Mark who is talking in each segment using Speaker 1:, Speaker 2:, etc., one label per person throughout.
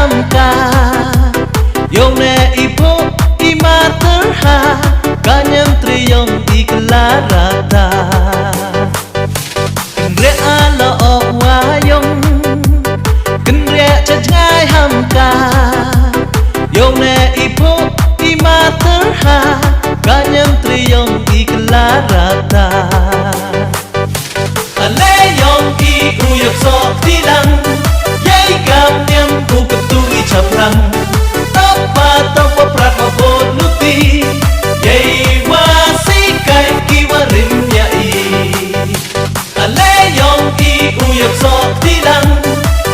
Speaker 1: hamka Yong ne ipo imaterha Kanyang triyong iklarata Kenre ala o wayong Kenre chajngai hamka Yong ne ipo imaterha Kanyang triyong iklarata Ale yong i uyok so tilang Yay kam niam ku ketui caprang Tapa prat mabonuti Yay wasi kai kiwarim yai Ale yong i uyok so tilang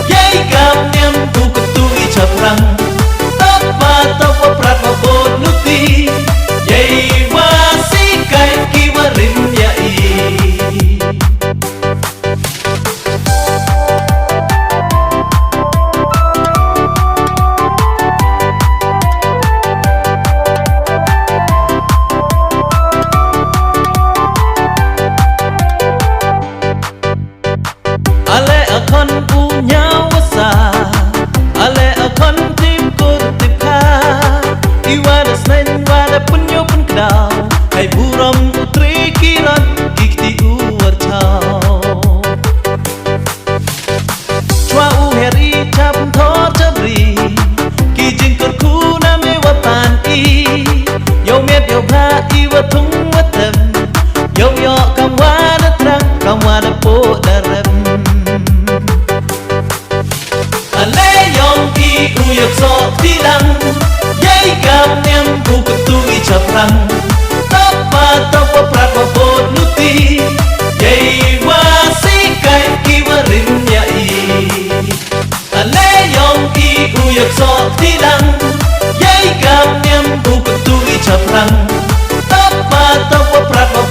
Speaker 1: Yay kam niam ku ketui caprang Tapa prat mabonuti Yay wasi kai kiwarim yai Ale akan punya wasa Ale akan tim kutip ka Iwada selain wada punyo pun kedau Hai buram utri kiran kikti uar chau Chua uheri chap thor chabri Ki jingkut ku name watan i Yo miet yo bha i watung watem Yo yo kam wada terang kam wada po darem Ale yong i uyok so tilang Yay kam niam ku ketui caprang Tapa prat mabonuti Yay wasi kai kiwarim yai Ale yong i uyok so tilang Yay kam niam ku ketui caprang Tapa prat mabonuti